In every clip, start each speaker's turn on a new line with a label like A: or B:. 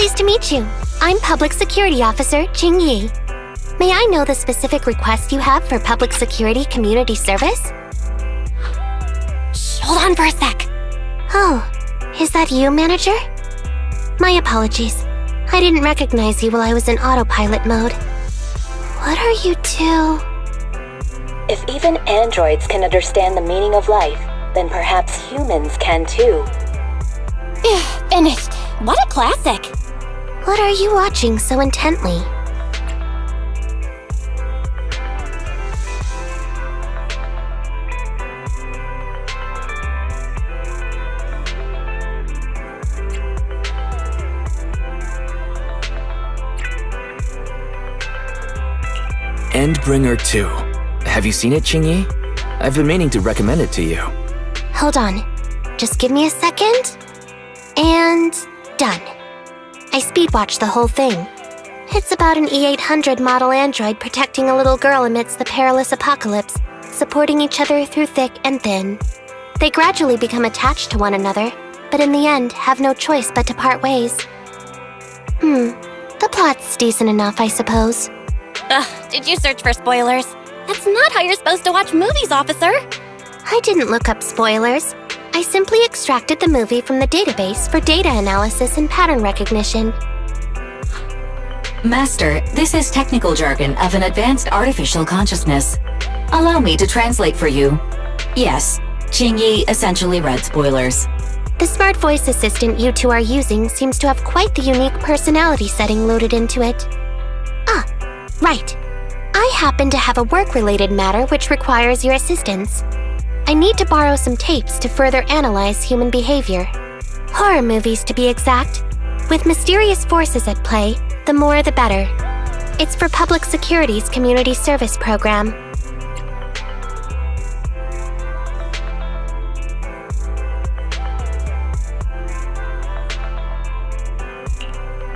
A: Pleased to meet you. I'm Public Security Officer Qingyi. May I know the specific request you have for public security community service?
B: Shh, hold on for a sec.
A: Oh, is that you, Manager? My apologies. I didn't recognize you while I was in autopilot mode. What are you two?
C: If even androids can understand the meaning of life, then perhaps humans can too.
B: Finished. What a classic.
A: What are you watching so intently?
D: Endbringer 2. Have you seen it, Qingyi? I've been meaning to recommend it to you.
A: Hold on. Just give me a second. And done. I speedwatched the whole thing. It's about an E800 model android protecting a little girl amidst the perilous apocalypse, supporting each other through thick and thin. They gradually become attached to one another, but in the end have no choice but to part ways. The plot's decent enough, I suppose.
B: Did you search for spoilers? That's not how you're supposed to watch movies, officer.
A: I didn't look up spoilers. I simply extracted the movie from the database for data analysis and pattern recognition.
E: Master, this is technical jargon of an advanced artificial consciousness. Allow me to translate for you. Yes, Qingyi essentially read spoilers.
A: The smart voice assistant you two are using seems to have quite the unique personality setting loaded into it. Right. I happen to have a work-related matter which requires your assistance. I need to borrow some tapes to further analyze human behavior. Horror movies, to be exact. With mysterious forces at play, the more the better. It's for Public Security's community service program.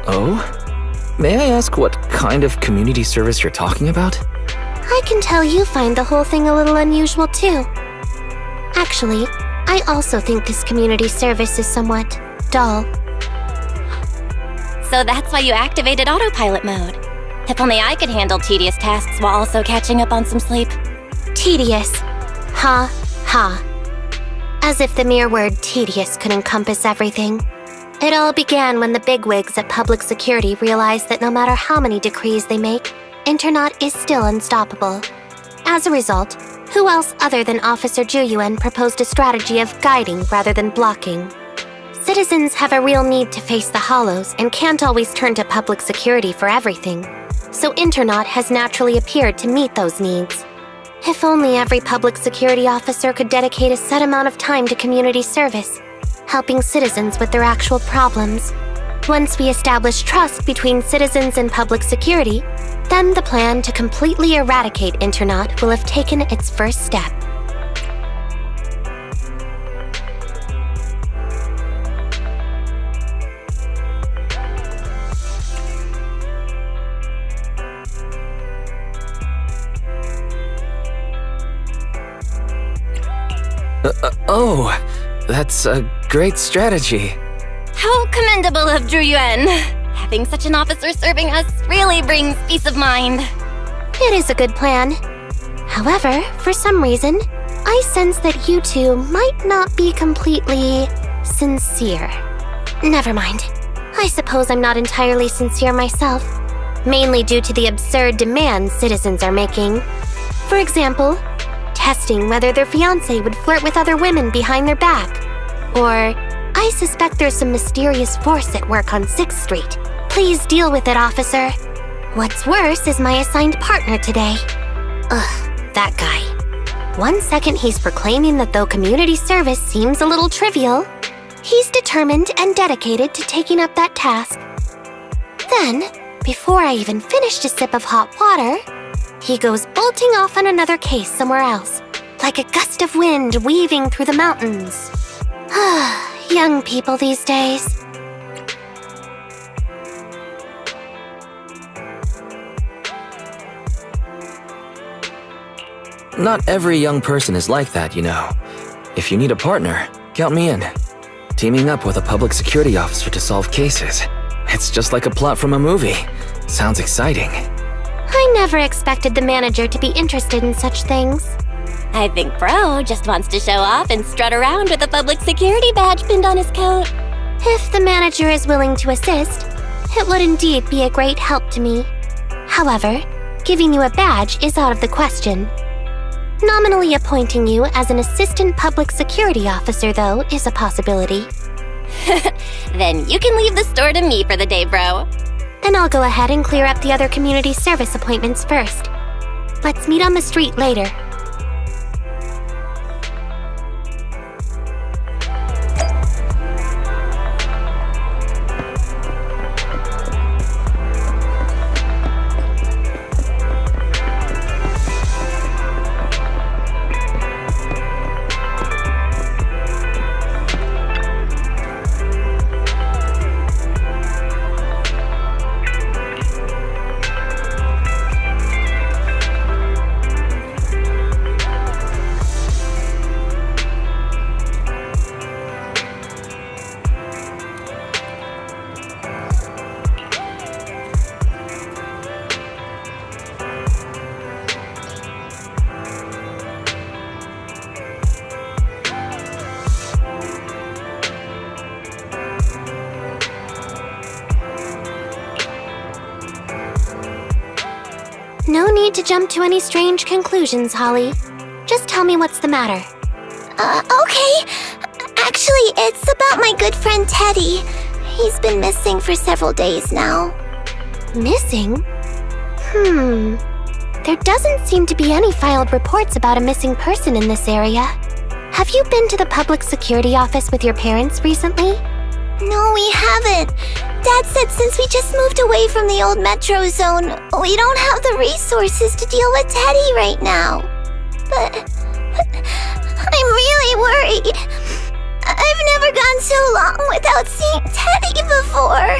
D: Oh? May I ask what kind of community service you're talking about?
A: I can tell you find the whole thing a little unusual too. Actually, I also think this community service is somewhat dull.
B: So that's why you activated autopilot mode. If only I could handle tedious tasks while also catching up on some sleep.
A: Tedious. Ha, ha. As if the mere word tedious could encompass everything. It all began when the bigwigs at Public Security realized that no matter how many decrees they make, Internaut is still unstoppable. As a result, who else other than Officer Juyuan proposed a strategy of guiding rather than blocking? Citizens have a real need to face the hollows and can't always turn to Public Security for everything. So Internaut has naturally appeared to meet those needs. If only every Public Security officer could dedicate a set amount of time to community service, helping citizens with their actual problems. Once we establish trust between citizens and Public Security, then the plan to completely eradicate Internaut will have taken its first step.
D: Oh, that's a great strategy.
B: How commendable of Juyuan. Having such an officer serving us really brings peace of mind.
A: It is a good plan. However, for some reason, I sense that you two might not be completely sincere. Never mind. I suppose I'm not entirely sincere myself, mainly due to the absurd demands citizens are making. For example, testing whether their fiancé would flirt with other women behind their back. Or, I suspect there's some mysterious force at work on 6th Street. Please deal with it, officer. What's worse is my assigned partner today. Ugh, that guy. One second he's proclaiming that though community service seems a little trivial, he's determined and dedicated to taking up that task. Then, before I even finished a sip of hot water, he goes bolting off on another case somewhere else, like a gust of wind weaving through the mountains. Young people these days.
D: Not every young person is like that, you know. If you need a partner, count me in. Teaming up with a public security officer to solve cases. It's just like a plot from a movie. Sounds exciting.
A: I never expected the manager to be interested in such things.
B: I think Bro just wants to show off and strut around with a public security badge pinned on his coat.
A: If the manager is willing to assist, it would indeed be a great help to me. However, giving you a badge is out of the question. Nominally appointing you as an assistant public security officer, though, is a possibility.
B: Then you can leave the store to me for the day, Bro.
A: Then I'll go ahead and clear up the other community service appointments first. Let's meet on the street later. No need to jump to any strange conclusions, Holly. Just tell me what's the matter.
F: Okay. Actually, it's about my good friend Teddy. He's been missing for several days now.
A: Missing? There doesn't seem to be any filed reports about a missing person in this area. Have you been to the public security office with your parents recently?
F: No, we haven't. Dad said since we just moved away from the old metro zone, we don't have the resources to deal with Teddy right now. But I'm really worried. I've never gone so long without seeing Teddy before.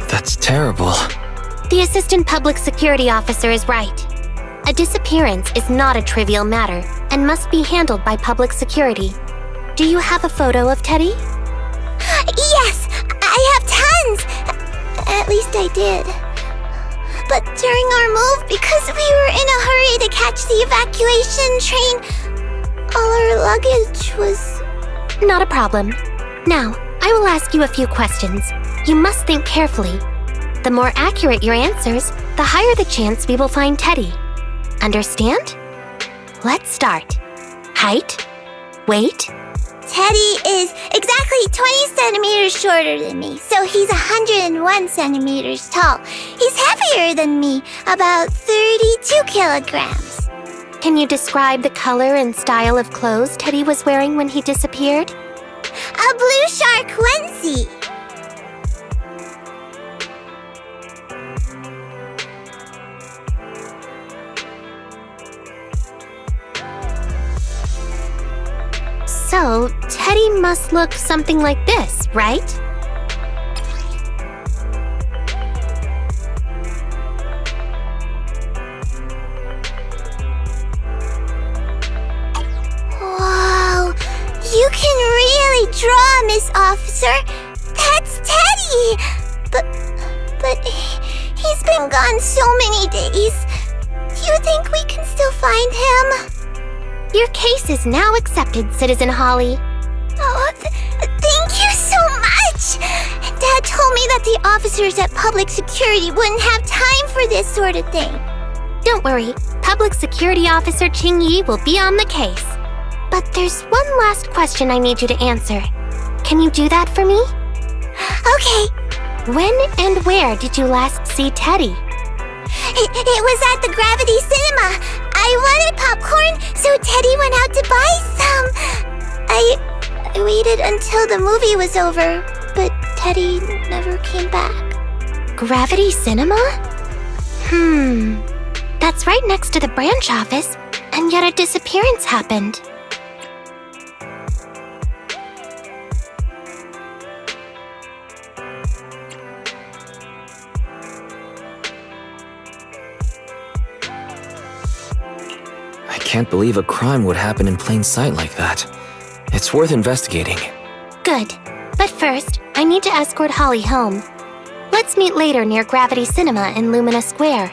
D: That's terrible.
A: The assistant public security officer is right. A disappearance is not a trivial matter and must be handled by public security. Do you have a photo of Teddy?
F: Yes, I have tons. At least I did. But during our move, because we were in a hurry to catch the evacuation train, all our luggage was...
A: Not a problem. Now, I will ask you a few questions. You must think carefully. The more accurate your answers, the higher the chance we will find Teddy. Understand? Let's start. Height? Weight?
F: Teddy is exactly 20 centimeters shorter than me, so he's 101 centimeters tall. He's heavier than me, about 32 kilograms.
A: Can you describe the color and style of clothes Teddy was wearing when he disappeared?
F: A blue shark onesie.
A: So, Teddy must look something like this, right?
F: Whoa, you can really draw, Miss Officer. That's Teddy. But he's been gone so many days. Do you think we can still find him?
A: Your case is now accepted, Citizen Holly.
F: Oh, thank you so much! Dad told me that the officers at Public Security wouldn't have time for this sort of thing.
A: Don't worry, Public Security Officer Qingyi will be on the case. But there's one last question I need you to answer. Can you do that for me?
F: Okay.
A: When and where did you last see Teddy?
F: It was at the Gravity Cinema. I wanted popcorn, so Teddy went out to buy some. I waited until the movie was over, but Teddy never came back.
A: Gravity Cinema? That's right next to the branch office, and yet a disappearance happened.
D: I can't believe a crime would happen in plain sight like that. It It's worth investigating.
A: Good. But first, I need to escort Holly home. Let's meet later near Gravity Cinema in Lumina Square.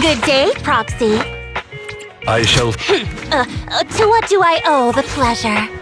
A: Good day, Proxy.
G: I shall...
A: To what do I owe the pleasure?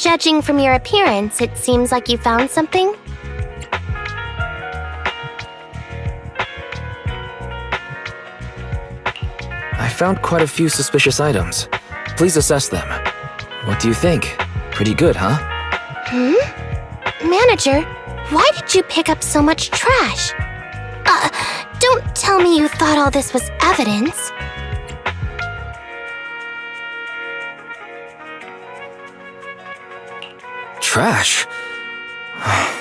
A: Judging from your appearance, it seems like you found something?
D: I found quite a few suspicious items. Please assess them. What do you think? Pretty good, huh?
A: Manager, why did you pick up so much trash? Don't tell me you thought all this was evidence.
D: Trash?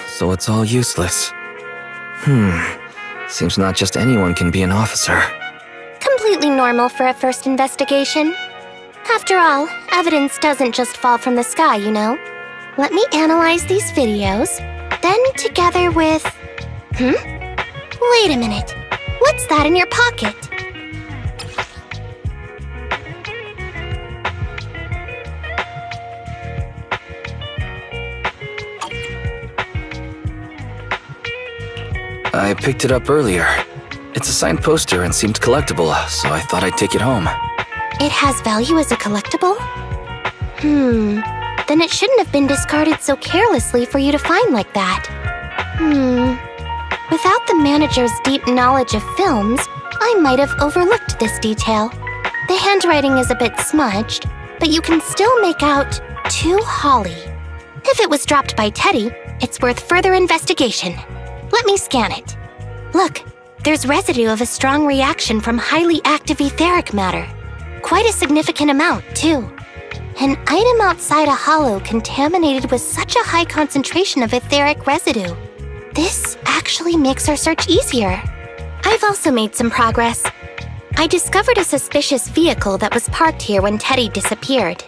D: So it's all useless. Seems not just anyone can be an officer.
A: Completely normal for a first investigation. After all, evidence doesn't just fall from the sky, you know. Let me analyze these videos, then together with... Wait a minute. What's that in your pocket?
D: I picked it up earlier. It's a signed poster and seemed collectible, so I thought I'd take it home.
A: It has value as a collectible? then it shouldn't have been discarded so carelessly for you to find like that. Without the manager's deep knowledge of films, I might have overlooked this detail. The handwriting is a bit smudged, but you can still make out "To Holly." If it was dropped by Teddy, it's worth further investigation. Let me scan it. Look, there's residue of a strong reaction from highly active etheric matter. Quite a significant amount, too. An item outside a hollow contaminated with such a high concentration of etheric residue. This actually makes our search easier. I've also made some progress. I discovered a suspicious vehicle that was parked here when Teddy disappeared.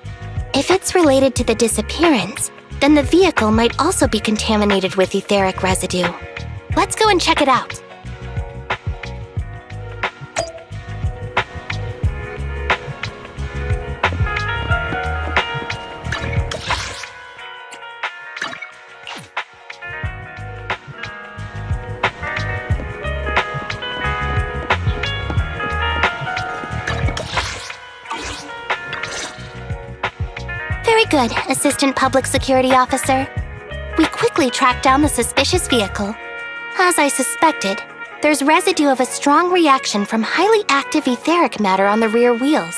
A: If it's related to the disappearance, then the vehicle might also be contaminated with etheric residue. Let's go and check it out. Very good, Assistant Public Security Officer. We quickly tracked down the suspicious vehicle. As I suspected, there's residue of a strong reaction from highly active etheric matter on the rear wheels.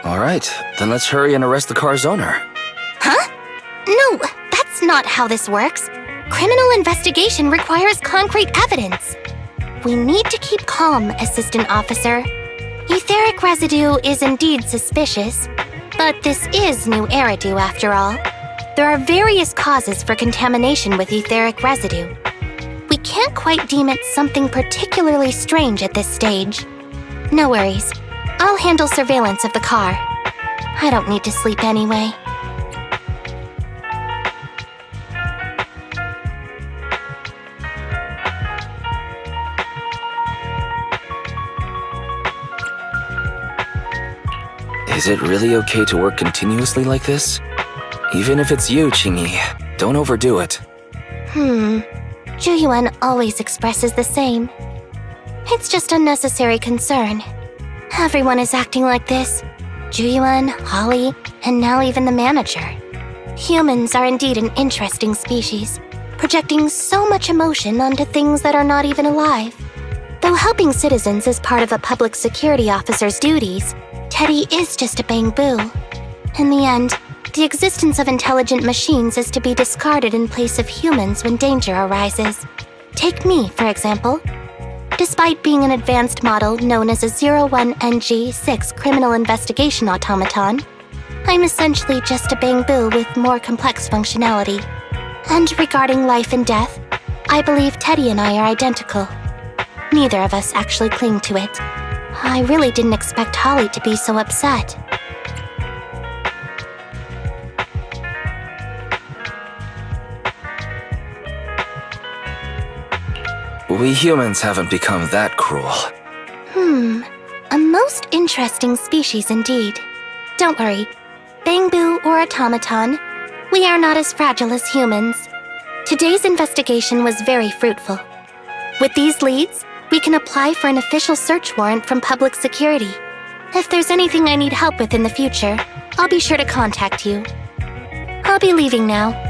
D: All right, then let's hurry and arrest the car's owner.
A: Huh? No, that's not how this works. Criminal investigation requires concrete evidence. We need to keep calm, Assistant Officer. Etheric residue is indeed suspicious, but this is new Eridu after all. There are various causes for contamination with etheric residue. We can't quite deem it something particularly strange at this stage. No worries. I'll handle surveillance of the car. I don't need to sleep anyway.
D: Is it really okay to work continuously like this? Even if it's you, Qingyi, don't overdo it.
A: Juyuan always expresses the same. It's just unnecessary concern. Everyone is acting like this. Juyuan, Holly, and now even the manager. Humans are indeed an interesting species, projecting so much emotion onto things that are not even alive. Though helping citizens is part of a public security officer's duties, Teddy is just a Bangboo. In the end, the existence of intelligent machines is to be discarded in place of humans when danger arises. Take me, for example. Despite being an advanced model known as a 01NG6 criminal investigation automaton, I'm essentially just a Bangboo with more complex functionality. And regarding life and death, I believe Teddy and I are identical. Neither of us actually cling to it. I really didn't expect Holly to be so upset.
D: We humans haven't become that cruel.
A: A most interesting species indeed. Don't worry, Bangboo or automaton, we are not as fragile as humans. Today's investigation was very fruitful. With these leads, we can apply for an official search warrant from public security. If there's anything I need help with in the future, I'll be sure to contact you. I'll be leaving now.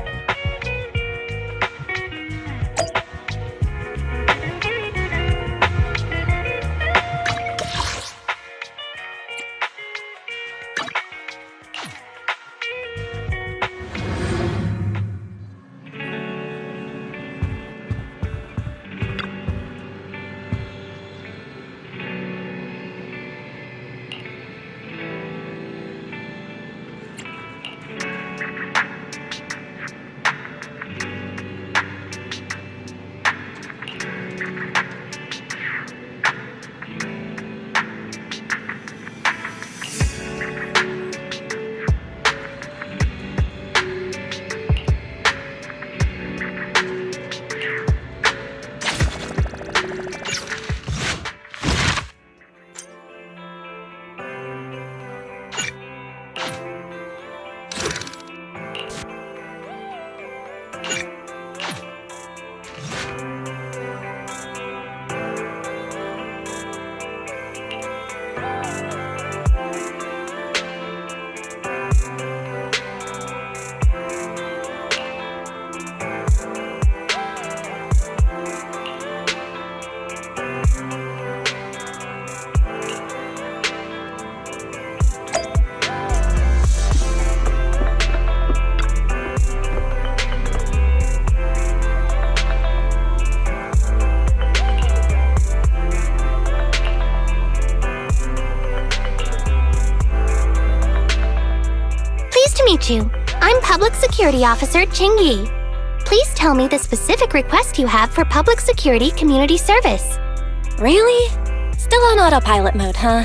A: Pleased to meet you. I'm Public Security Officer Qingyi. Please tell me the specific request you have for public security community service.
B: Really? Still on autopilot mode, huh?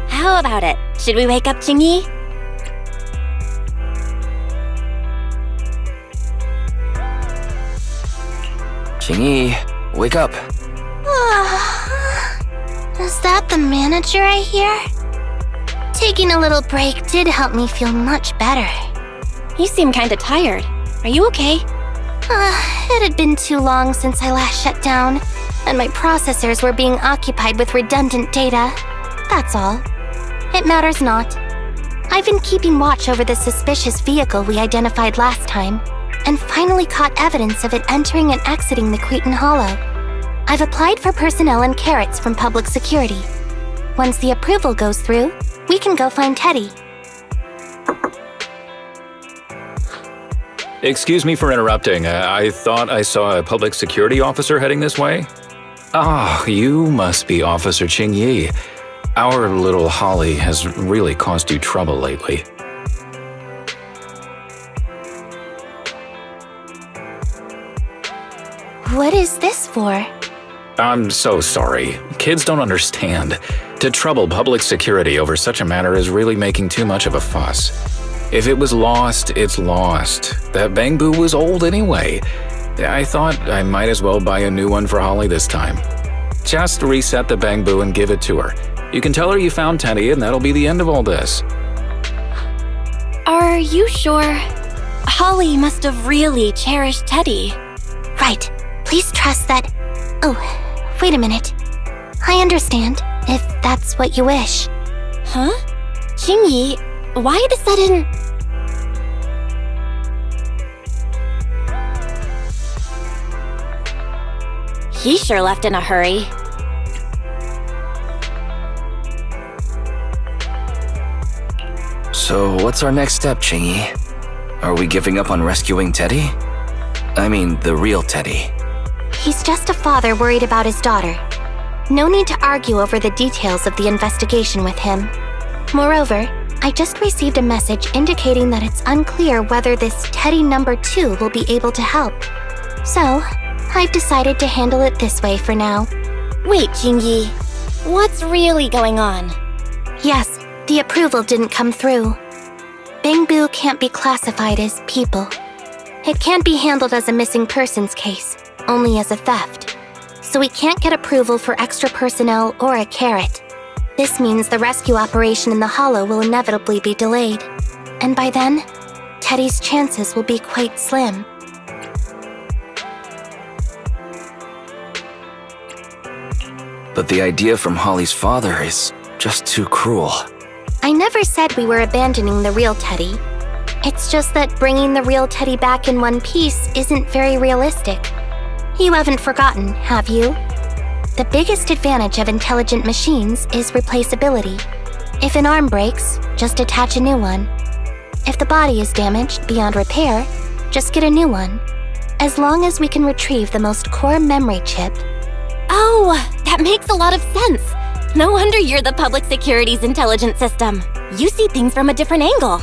B: How about it? Should we wake up Qingyi?
D: Qingyi, wake up.
A: Is that the manager I hear? Taking a little break did help me feel much better.
B: You seem kinda tired. Are you okay?
A: It had been too long since I last shut down, and my processors were being occupied with redundant data. That's all. It matters not. I've been keeping watch over the suspicious vehicle we identified last time, and finally caught evidence of it entering and exiting the Cretan Hollow. I've applied for personnel and carrots from public security. Once the approval goes through, we can go find Teddy.
G: Excuse me for interrupting. I thought I saw a public security officer heading this way. Ah, you must be Officer Qingyi. Our little Holly has really caused you trouble lately.
A: What is this for?
G: I'm so sorry. Kids don't understand. To trouble public security over such a matter is really making too much of a fuss. If it was lost, it's lost. That Bangboo was old anyway. I thought I might as well buy a new one for Holly this time. Just reset the Bangboo and give it to her. You can tell her you found Teddy and that'll be the end of all this.
B: Are you sure? Holly must have really cherished Teddy.
A: Right. Please trust that... Oh, wait a minute. I understand, if that's what you wish.
B: Huh? Qingyi, why the sudden... He sure left in a hurry.
D: So what's our next step, Qingyi? Are we giving up on rescuing Teddy? I mean, the real Teddy.
A: He's just a father worried about his daughter. No need to argue over the details of the investigation with him. Moreover, I just received a message indicating that it's unclear whether this Teddy number 2 will be able to help. So, I've decided to handle it this way for now.
B: Wait, Qingyi. What's really going on?
A: Yes, the approval didn't come through. Bangboo can't be classified as people. It can't be handled as a missing persons case, only as a theft. So we can't get approval for extra personnel or a carrot. This means the rescue operation in the Hollow will inevitably be delayed. And by then, Teddy's chances will be quite slim.
D: But the idea from Holly's father is just too cruel.
A: I never said we were abandoning the real Teddy. It's just that bringing the real Teddy back in one piece isn't very realistic. You haven't forgotten, have you? The biggest advantage of intelligent machines is replaceability. If an arm breaks, just attach a new one. If the body is damaged beyond repair, just get a new one. As long as we can retrieve the most core memory chip.
B: Oh, that makes a lot of sense. No wonder you're the public security's intelligent system. You see things from a different angle.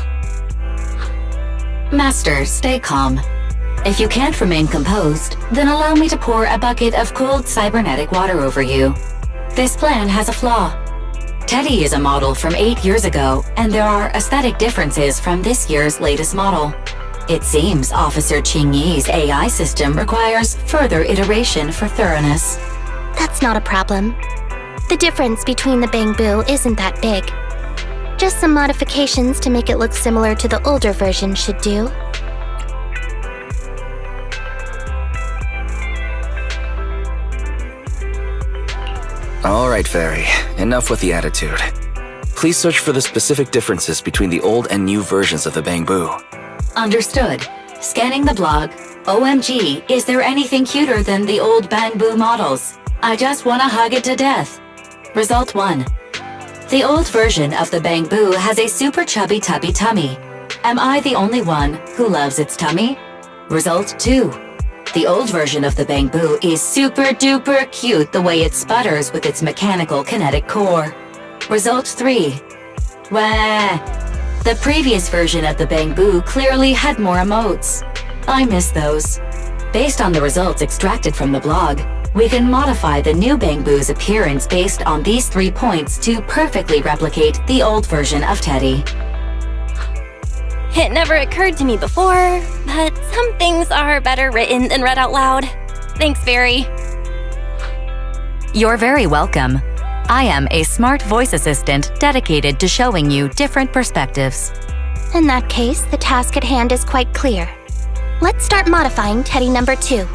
E: Master, stay calm. If you can't remain composed, then allow me to pour a bucket of cold cybernetic water over you. This plan has a flaw. Teddy is a model from 8 years ago, and there are aesthetic differences from this year's latest model. It seems Officer Qingyi's AI system requires further iteration for thoroughness.
A: That's not a problem. The difference between the Bangboo isn't that big. Just some modifications to make it look similar to the older version should do.
D: All right, Fairy. Enough with the attitude. Please search for the specific differences between the old and new versions of the Bangboo.
E: Understood. Scanning the blog. OMG, is there anything cuter than the old Bangboo models? I just wanna hug it to death. Result 1. The old version of the Bangboo has a super chubby tubby tummy. Am I the only one who loves its tummy? Result 2. The old version of the Bangboo is super duper cute the way it sputters with its mechanical kinetic core. Result 3. Wah! The previous version of the Bangboo clearly had more emotes. I miss those. Based on the results extracted from the blog, we can modify the new Bangboo's appearance based on these 3 points to perfectly replicate the old version of Teddy.
B: It never occurred to me before, but some things are better written than read out loud. Thanks, Fairy.
H: You're very welcome. I am a smart voice assistant dedicated to showing you different perspectives.
A: In that case, the task at hand is quite clear. Let's start modifying Teddy number 2.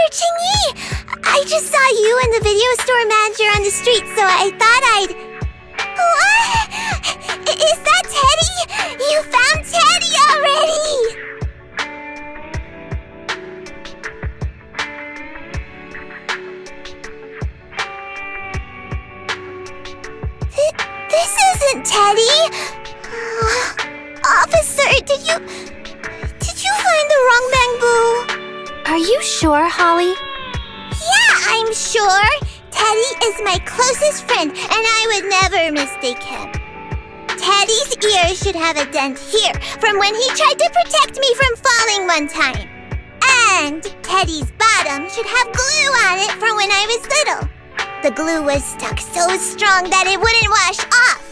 F: Qingyi! I just saw you and the video store manager on the street, so I thought I'd... What? Is that Teddy? You found Teddy already! This isn't Teddy! Officer, did you find the wrong Bangboo?
A: Are you sure, Holly?
F: Yeah, I'm sure. Teddy is my closest friend, and I would never mistake him. Teddy's ear should have a dent here from when he tried to protect me from falling one time. And Teddy's bottom should have glue on it from when I was little. The glue was stuck so strong that it wouldn't wash off.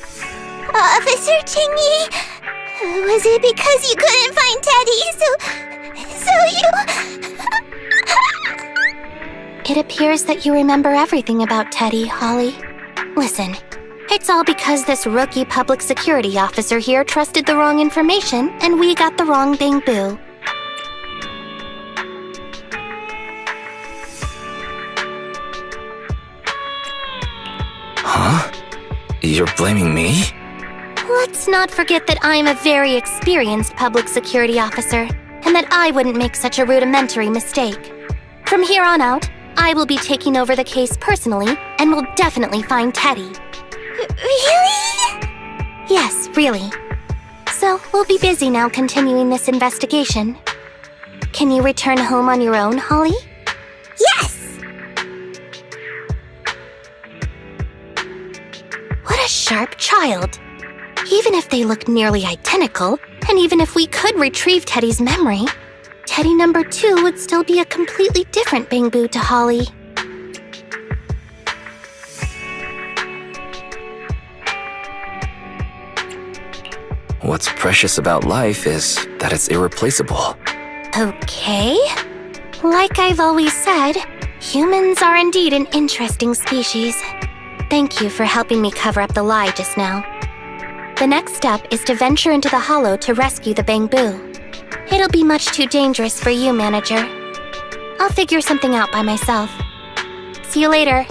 F: Officer Qingyi, was it because you couldn't find Teddy, so you...
A: It appears that you remember everything about Teddy, Holly. Listen, it's all because this rookie public security officer here trusted the wrong information and we got the wrong Bangboo.
D: Huh? You're blaming me?
A: Let's not forget that I'm a very experienced public security officer, and that I wouldn't make such a rudimentary mistake. From here on out, I will be taking over the case personally, and will definitely find Teddy.
F: Really?
A: Yes, really. So, we'll be busy now continuing this investigation. Can you return home on your own, Holly?
F: Yes!
A: What a sharp child. Even if they look nearly identical, and even if we could retrieve Teddy's memory, Teddy number 2 would still be a completely different Bangboo to Holly.
D: What's precious about life is that it's irreplaceable.
A: Okay. Like I've always said, humans are indeed an interesting species. Thank you for helping me cover up the lie just now. The next step is to venture into the hollow to rescue the Bangboo. It'll be much too dangerous for you, Manager. I'll figure something out by myself. See you later.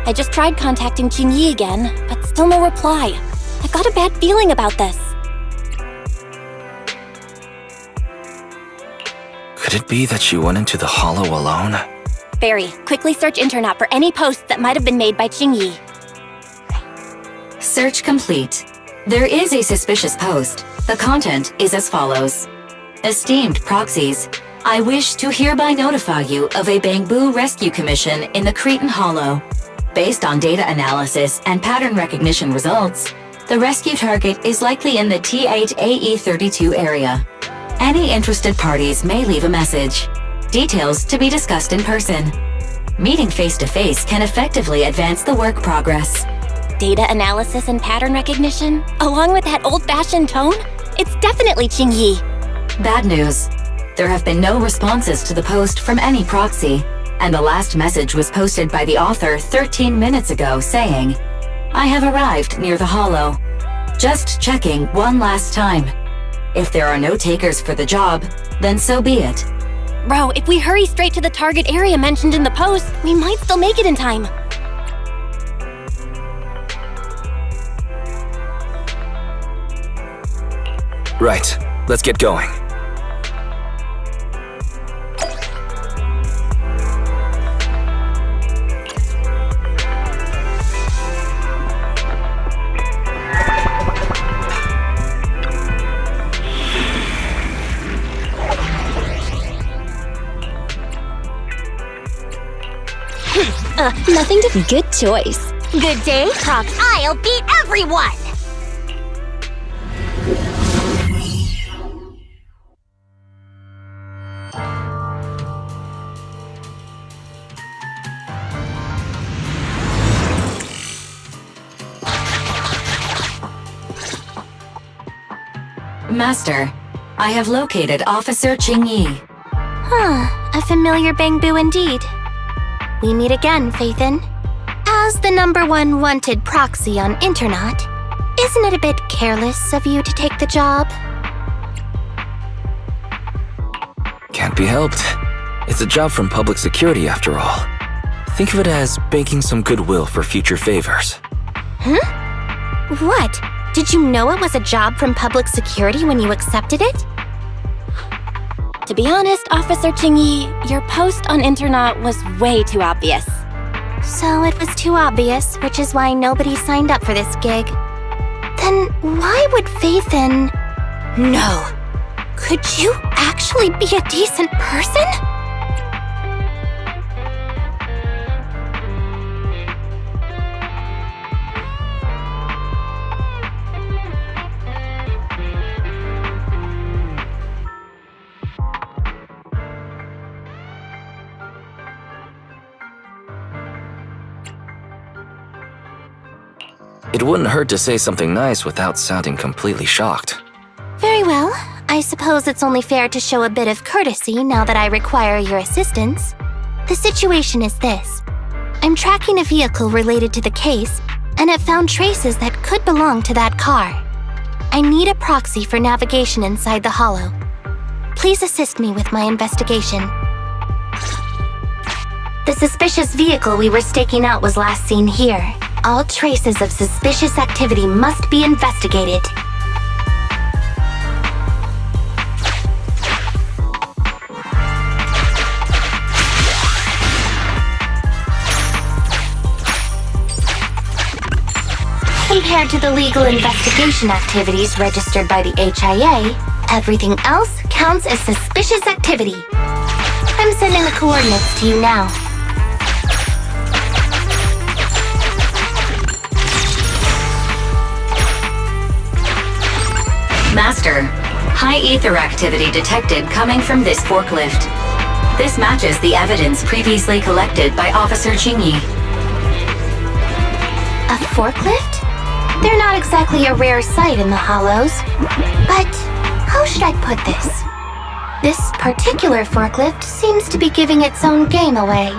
B: I just tried contacting Qingyi again, but still no reply. I've got a bad feeling about this.
D: Could it be that she went into the hollow alone?
B: Fairy, quickly search internet for any posts that might have been made by Qingyi.
E: Search complete. There is a suspicious post. The content is as follows. Esteemed proxies, I wish to hereby notify you of a Bangboo rescue commission in the Cretan Hollow. Based on data analysis and pattern recognition results, the rescue target is likely in the T8AE32 area. Any interested parties may leave a message. Details to be discussed in person. Meeting face-to-face can effectively advance the work progress.
B: Data analysis and pattern recognition? Along with that old-fashioned tone? It's definitely Qingyi.
E: Bad news. There have been no responses to the post from any proxy, and the last message was posted by the author 13 minutes ago saying, I have arrived near the hollow. Just checking one last time. If there are no takers for the job, then so be it.
B: Bro, if we hurry straight to the target area mentioned in the post, we might still make it in time.
D: Right, let's get going.
I: Nothing to good choice. Good day, Prox. I'll beat everyone!
E: Master, I have located Officer Qingyi.
A: A familiar Bangboo indeed. We meet again, Faithin. As the #1 wanted proxy on Internet, isn't it a bit careless of you to take the job?
D: Can't be helped. It's a job from public security after all. Think of it as banking some goodwill for future favors.
A: Huh? What? Did you know it was a job from public security when you accepted it?
B: To be honest, Officer Qingyi, your post on Internet was way too obvious.
A: So it was too obvious, which is why nobody signed up for this gig. Then why would Faithin... No. Could you actually be a decent person?
D: It wouldn't hurt to say something nice without sounding completely shocked.
A: Very well. I suppose it's only fair to show a bit of courtesy now that I require your assistance. The situation is this. I'm tracking a vehicle related to the case, and have found traces that could belong to that car. I need a proxy for navigation inside the hollow. Please assist me with my investigation. The suspicious vehicle we were staking out was last seen here. All traces of suspicious activity must be investigated. Compared to the legal investigation activities registered by the HIA, everything else counts as suspicious activity. I'm sending the coordinates to you now.
E: Master, high ether activity detected coming from this forklift. This matches the evidence previously collected by Officer Qingyi.
A: A forklift? They're not exactly a rare sight in the hollows. But how should I put this? This particular forklift seems to be giving its own game away.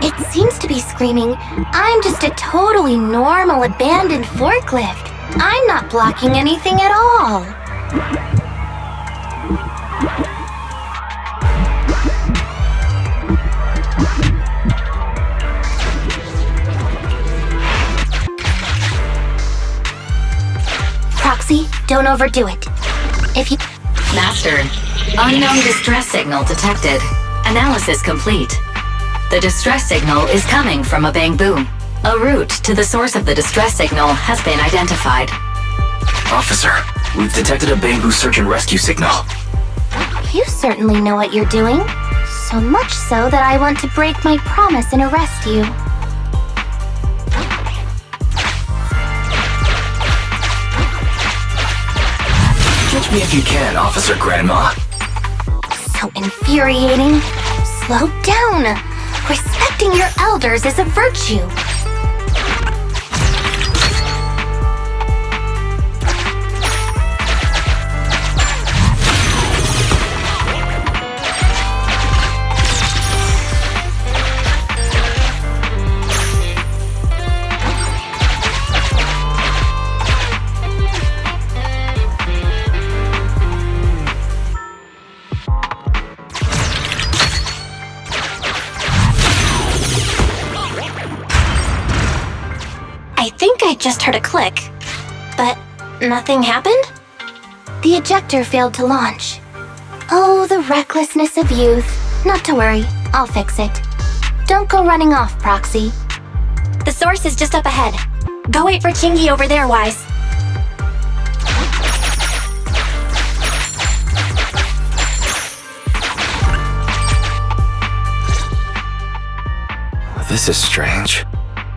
A: It seems to be screaming, I'm just a totally normal abandoned forklift. I'm not blocking anything at all. Don't overdo it. If you...
E: Master, unknown distress signal detected. Analysis complete. The distress signal is coming from a Bangboo. A route to the source of the distress signal has been identified.
D: Officer, we've detected a Bangboo search and rescue signal.
A: You certainly know what you're doing. So much so that I want to break my promise and arrest you.
D: Catch me if you can, Officer Grandma.
A: So infuriating. Slow down. Respecting your elders is a virtue. I think I just heard a click, but nothing happened? The ejector failed to launch. Oh, the recklessness of youth. Not to worry, I'll fix it. Don't go running off, Proxy. The source is just up ahead. Go wait for Qingyi over there, Wise.
D: This is strange.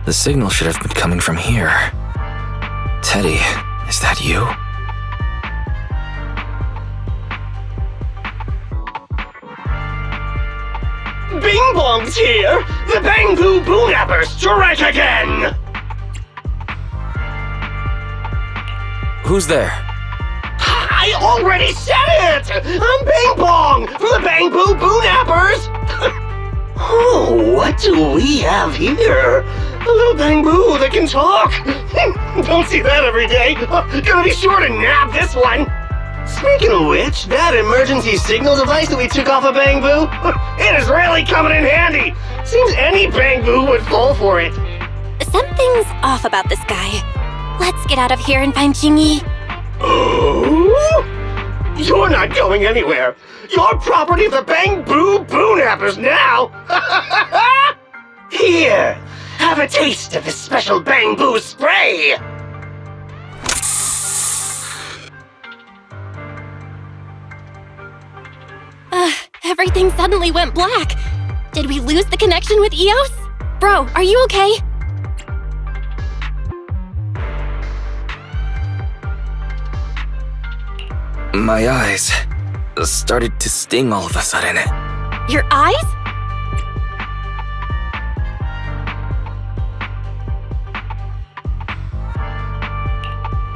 D: The signal should have been coming from here. Teddy, is that you?
J: Bing Bong's here! The Bangboo Boonappers strike again!
D: Who's there?
J: I already said it! I'm Bing Bong from the Bangboo Boonappers! Oh, what do we have here? A little Bangboo that can talk! Don't see that every day! Gonna be sure to nab this one! Speaking of which, that emergency signal device that we took off of Bangboo, it is really coming in handy! Seems any Bangboo would fall for it.
B: Something's off about this guy. Let's get out of here and find Qingyi.
J: Oh? You're not going anywhere. You're property of the Bangboo Boonappers now! Here, have a taste of this special Bangboo spray!
B: Everything suddenly went black. Did we lose the connection with Eos? Bro, are you okay?
D: My eyes started to sting all of a sudden.
B: Your eyes?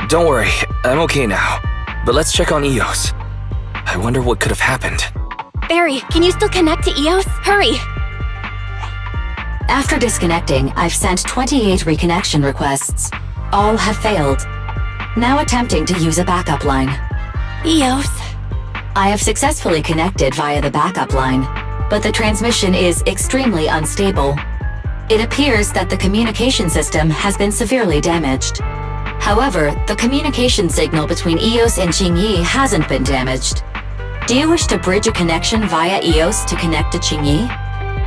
D: Don't worry, I'm okay now. But let's check on Eos. I wonder what could have happened.
B: Barry, can you still connect to Eos? Hurry!
E: After disconnecting, I've sent 28 reconnection requests. All have failed. Now attempting to use a backup line.
B: Eos.
E: I have successfully connected via the backup line, but the transmission is extremely unstable. It appears that the communication system has been severely damaged. However, the communication signal between Eos and Qingyi hasn't been damaged. Do you wish to bridge a connection via Eos to connect to Qingyi?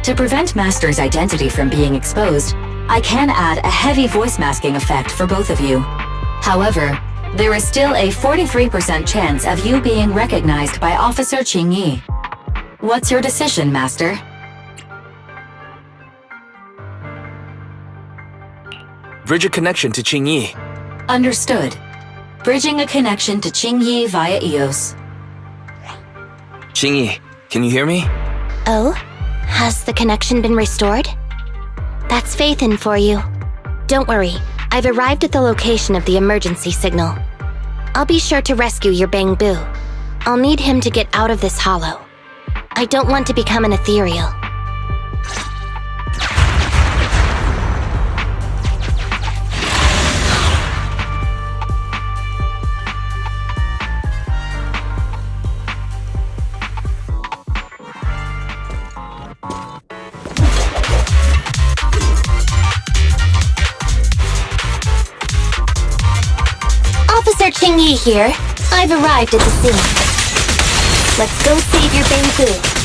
E: To prevent Master's identity from being exposed, I can add a heavy voice masking effect for both of you. However, there is still a 43% chance of you being recognized by Officer Qingyi. What's your decision, Master?
D: Bridge a connection to Qingyi.
E: Understood. Bridging a connection to Qingyi via Eos.
D: Qingyi, can you hear me?
A: Oh? Has the connection been restored? That's Faithin for you. Don't worry, I've arrived at the location of the emergency signal. I'll be sure to rescue your Bangboo. I'll need him to get out of this hollow. I don't want to become an ethereal. Qingyi here. I've arrived at the scene. Let's go save your Bangboo.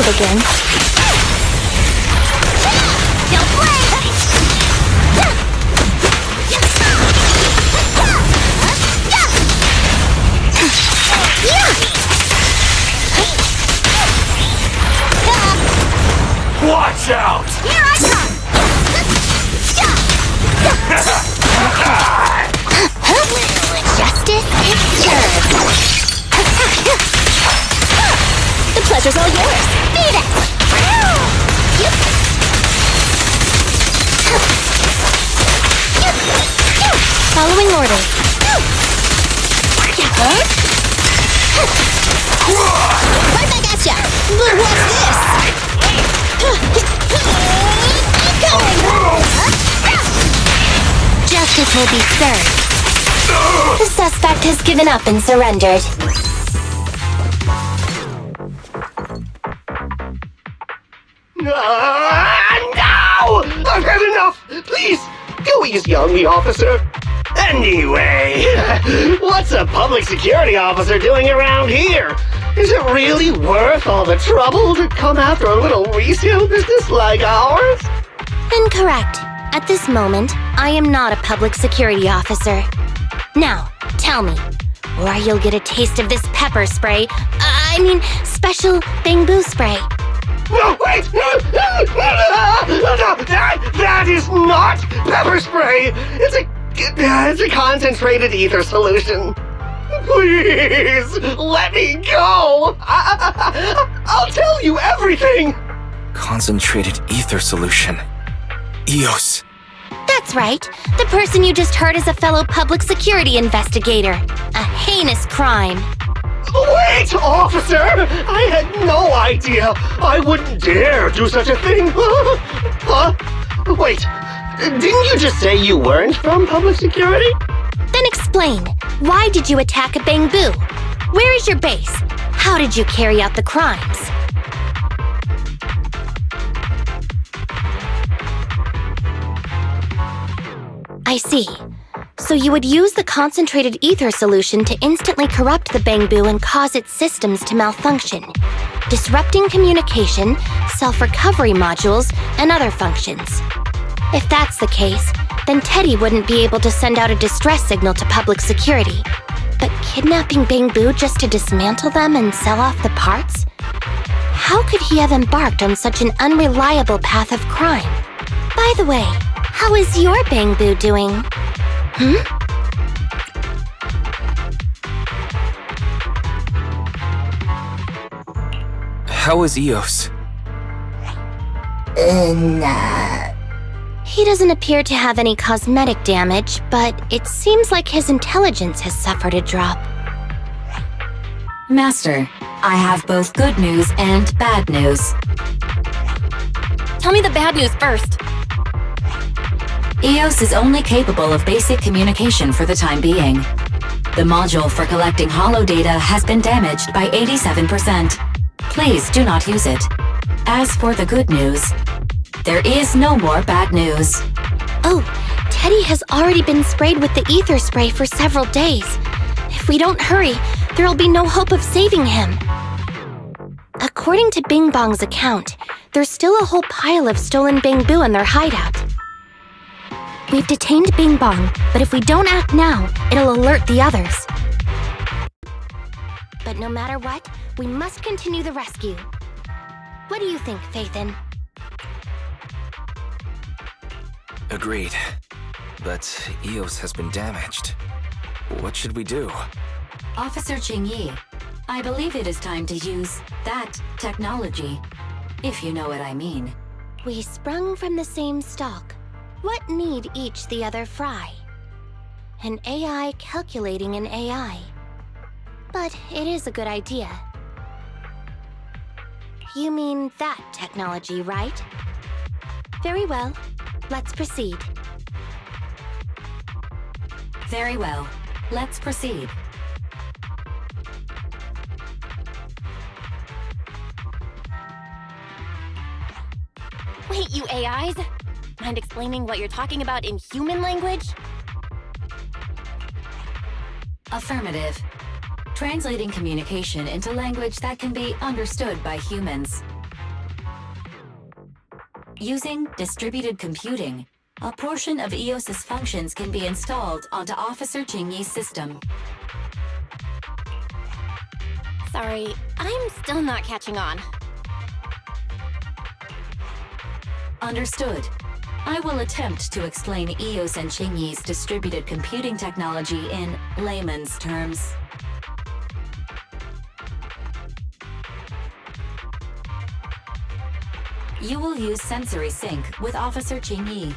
A: Again.
J: Watch out!
F: Here I come!
A: Justice is served. The pleasure's all yours. Beat it! Following orders.
F: Right back at ya! But what's this?
A: Justice will be served. The suspect has given up and surrendered.
J: No! I've had enough! Please, go easy on me, officer. Anyway, what's a public security officer doing around here? Is it really worth all the trouble to come after a little resale business like ours?
A: Incorrect. At this moment, I am not a public security officer. Now, tell me, or you'll get a taste of this pepper spray. Special Bangboo spray.
J: No, wait! No, that is not pepper spray! It's a concentrated ether solution. Please, let me go! I'll tell you everything!
D: Concentrated ether solution. EOS.
A: That's right. The person you just heard is a fellow public security investigator. A heinous crime.
J: Wait, officer! I had no idea! I wouldn't dare do such a thing! Huh? Wait, didn't you just say you weren't from public security?
A: Then explain. Why did you attack a Bangboo? Where is your base? How did you carry out the crimes? I see. So you would use the concentrated ether solution to instantly corrupt the Bangboo and cause its systems to malfunction, disrupting communication, self-recovery modules, and other functions. If that's the case, then Teddy wouldn't be able to send out a distress signal to public security. But kidnapping Bangboo just to dismantle them and sell off the parts? How could he have embarked on such an unreliable path of crime? By the way, how is your Bangboo doing?
D: How is EOS?
A: He doesn't appear to have any cosmetic damage, but it seems like his intelligence has suffered a drop.
E: Master, I have both good news and bad news.
B: Tell me the bad news first.
E: EOS is only capable of basic communication for the time being. The module for collecting holo data has been damaged by 87%. Please do not use it. As for the good news, there is no more bad news.
A: Oh, Teddy has already been sprayed with the ether spray for several days. If we don't hurry, there'll be no hope of saving him. According to Bing Bong's account, there's still a whole pile of stolen Bangboo in their hideout. We've detained Bing Bong, but if we don't act now, it'll alert the others. But no matter what, we must continue the rescue. What do you think, Faithin?
D: Agreed. But EOS has been damaged. What should we do?
E: Officer Qingyi, I believe it is time to use that technology, if you know what I mean.
A: We sprung from the same stalk. What need each the other fry? An AI calculating an AI. But it is a good idea. You mean that technology, right? Very well. Let's proceed.
E: Very well. Let's proceed.
B: Wait, you AIs? Mind explaining what you're talking about in human language?
E: Affirmative. Translating communication into language that can be understood by humans. Using distributed computing, a portion of EOS's functions can be installed onto Officer Qingyi's system.
B: Sorry, I'm still not catching on.
E: Understood. I will attempt to explain EOS and Qingyi's distributed computing technology in layman's terms. You will use sensory sync with Officer Qingyi.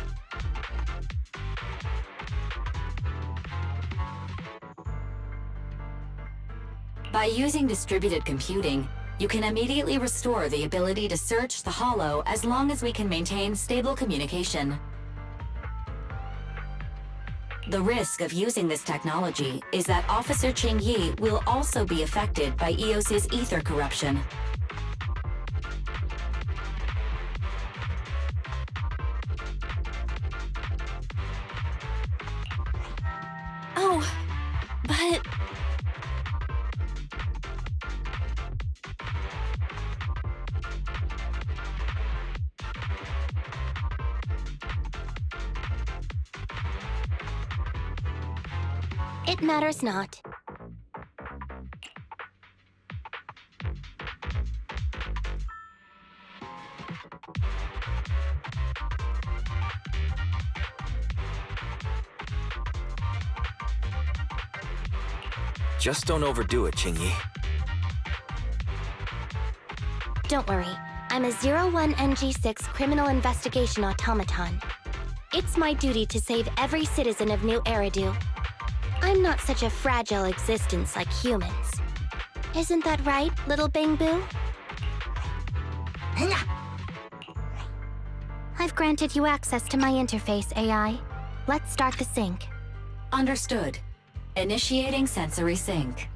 E: By using distributed computing, you can immediately restore the ability to search the holo as long as we can maintain stable communication. The risk of using this technology is that Officer Qingyi will also be affected by EOS's ether corruption.
B: Oh, but...
A: It matters not.
D: Just don't overdo it, Qingyi.
A: Don't worry, I'm a 01NG6 criminal investigation automaton. It's my duty to save every citizen of New Eridu. I'm not such a fragile existence like humans. Isn't that right, little Bangboo? I've granted you access to my interface, AI. Let's start the sync.
E: Understood. Initiating sensory sync.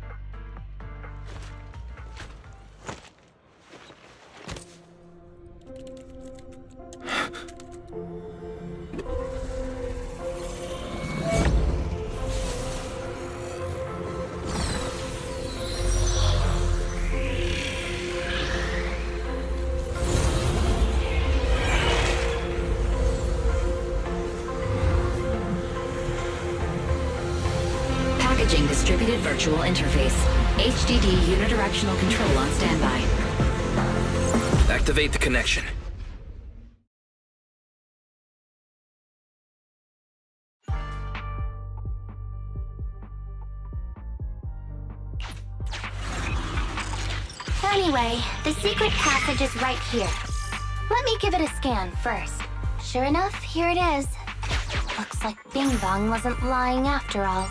E: Packaging distributed virtual interface. HDD unidirectional control on standby.
D: Activate the connection.
A: Anyway, the secret passage is right here. Let me give it a scan first. Sure enough, here it is. Looks like Bing Bong wasn't lying after all.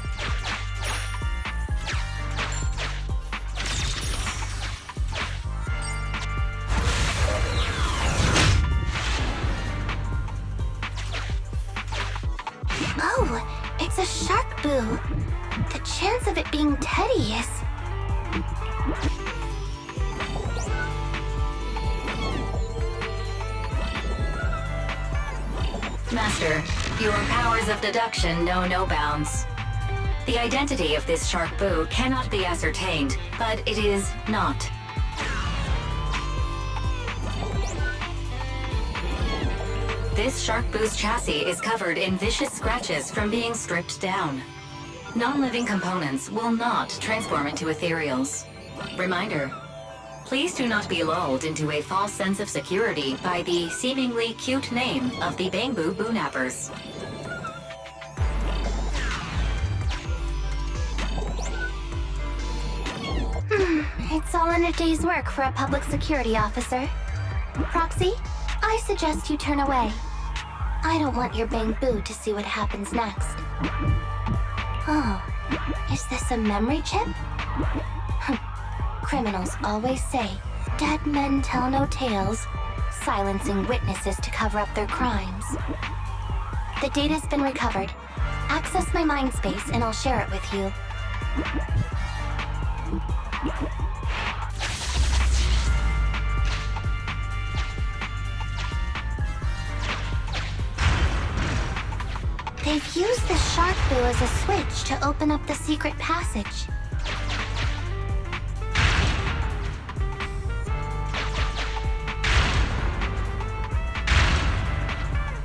A: Oh, it's a shark boo. The chance of it being Teddy is...
E: Master, your powers of deduction know no bounds. The identity of this Shark Boo cannot be ascertained, but it is not. This Shark Boo's chassis is covered in vicious scratches from being stripped down. Non-living components will not transform into ethereals. Reminder, please do not be lulled into a false sense of security by the seemingly cute name of the Bangboo Boonappers.
A: It's all in a day's work for a public security officer. Proxy, I suggest you turn away. I don't want your Bangboo to see what happens next. Oh, is this a memory chip? Criminals always say, dead men tell no tales, silencing witnesses to cover up their crimes. The data's been recovered. Access my mind space and I'll share it with you. They've used the Shark Boo as a switch to open up the secret passage.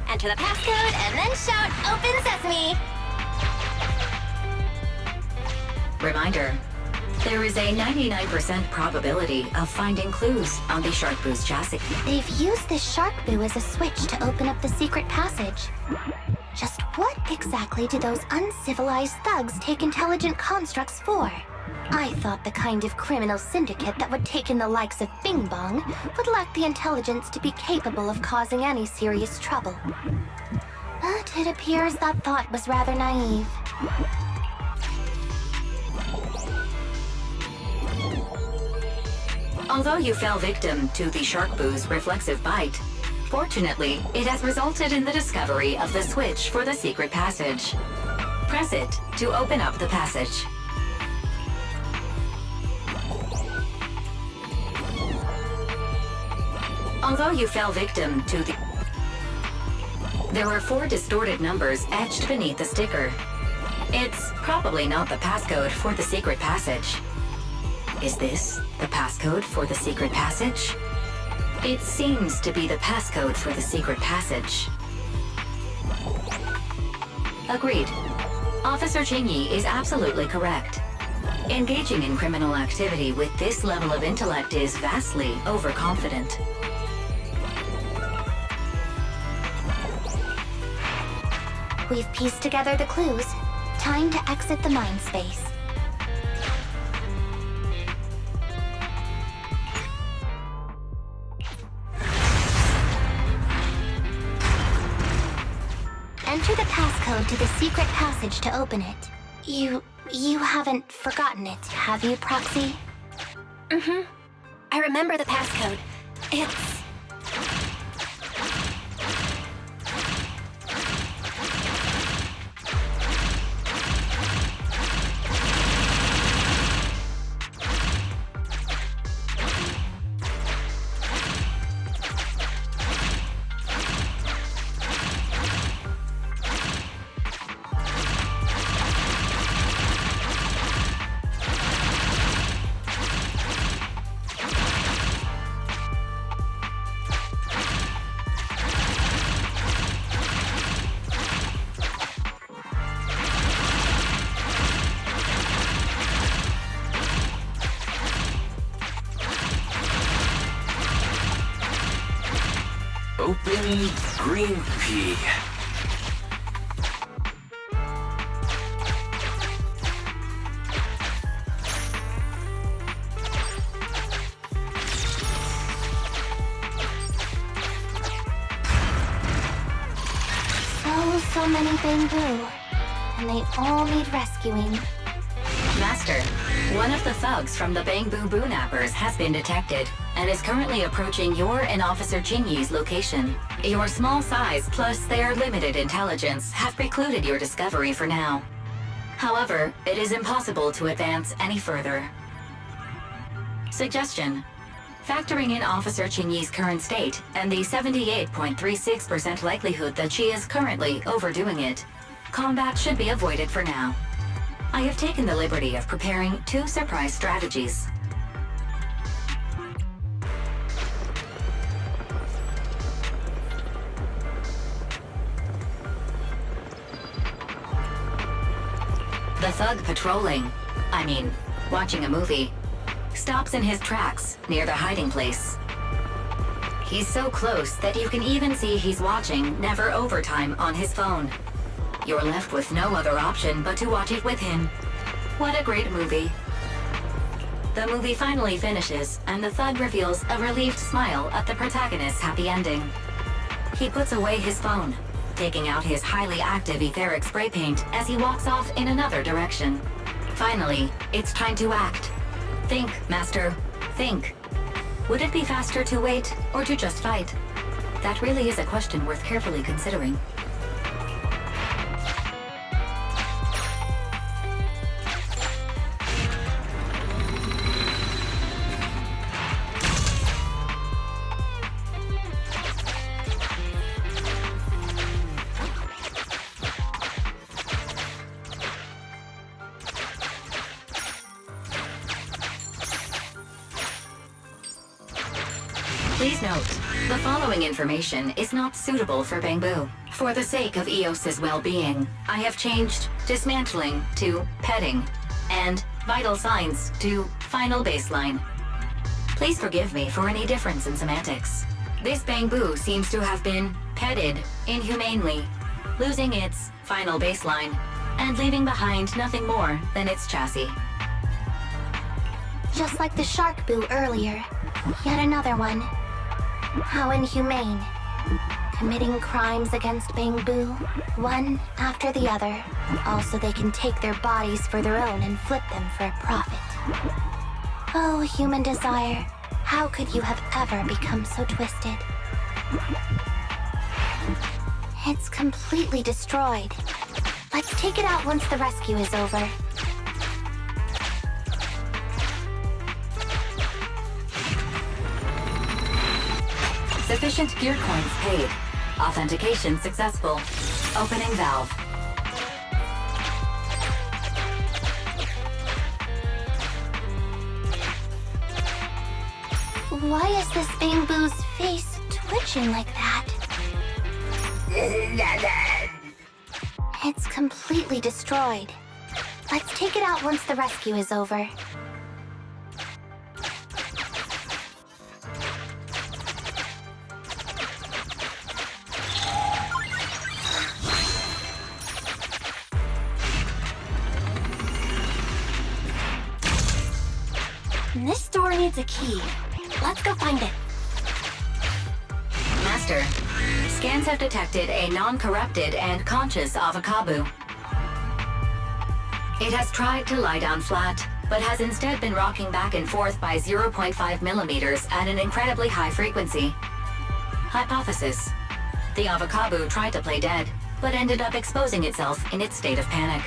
I: Enter the passcode and then shout, "Open Sesame!"
E: Reminder, there is a 99% probability of finding clues on the Shark Boo's chassis.
A: They've used the Shark Boo as a switch to open up the secret passage. Just what exactly do those uncivilized thugs take intelligent constructs for? I thought the kind of criminal syndicate that would take in the likes of Bing Bong would lack the intelligence to be capable of causing any serious trouble. But it appears that thought was rather naive.
E: Although you fell victim to the Shark Boo's reflexive bite, fortunately, it has resulted in the discovery of the switch for the secret passage. Press it to open up the passage. Although you fell victim to the... There are 4 distorted numbers etched beneath the sticker. It's probably not the passcode for the secret passage. Is this the passcode for the secret passage? It seems to be the passcode for the secret passage. Agreed. Officer Qingyi is absolutely correct. Engaging in criminal activity with this level of intellect is vastly overconfident.
A: We've pieced together the clues. Time to exit the mind space. Enter the passcode to the secret passage to open it. You haven't forgotten it, have you, Proxy?
B: I remember the passcode. It's...
D: Open green pea.
A: So many Bangboo, and they all need rescuing.
E: Master, one of the thugs from the Bangboo Boonappers has been detected and is currently approaching your and Officer Qingyi's location. Your small size plus their limited intelligence have precluded your discovery for now. However, it is impossible to advance any further. Suggestion. Factoring in Officer Qingyi's current state and the 78.36% likelihood that she is currently overdoing it, combat should be avoided for now. I have taken the liberty of preparing 2 surprise strategies. The thug patrolling, watching a movie, stops in his tracks near the hiding place. He's so close that you can even see he's watching Never Overtime on his phone. You're left with no other option but to watch it with him. What a great movie. The movie finally finishes, and the thug reveals a relieved smile at the protagonist's happy ending. He puts away his phone, taking out his highly active etheric spray paint as he walks off in another direction. Finally, it's time to act. Think, Master. Think. Would it be faster to wait or to just fight? That really is a question worth carefully considering. Please note, the following information is not suitable for Bangboo. For the sake of EOS's well-being, I have changed dismantling to petting, and vital signs to final baseline. Please forgive me for any difference in semantics. This Bangboo seems to have been petted inhumanely, losing its final baseline, and leaving behind nothing more than its chassis.
A: Just like the shark boo earlier. Yet another one. How inhumane. Committing crimes against Bangboo, one after the other. Also, they can take their bodies for their own and flip them for a profit. Oh, human desire. How could you have ever become so twisted? It's completely destroyed. Let's take it out once the rescue is over.
E: Sufficient gear coins paid. Authentication successful. Opening valve.
A: Why is this Bangboo's face twitching like that? It's completely destroyed. Let's take it out once the rescue is over. This door needs a key. Let's go find it.
E: Master, scans have detected a non-corrupted and conscious Avocabo. It has tried to lie down flat, but has instead been rocking back and forth by 0.5 millimeters at an incredibly high frequency. Hypothesis. The Avocabo tried to play dead, but ended up exposing itself in its state of panic.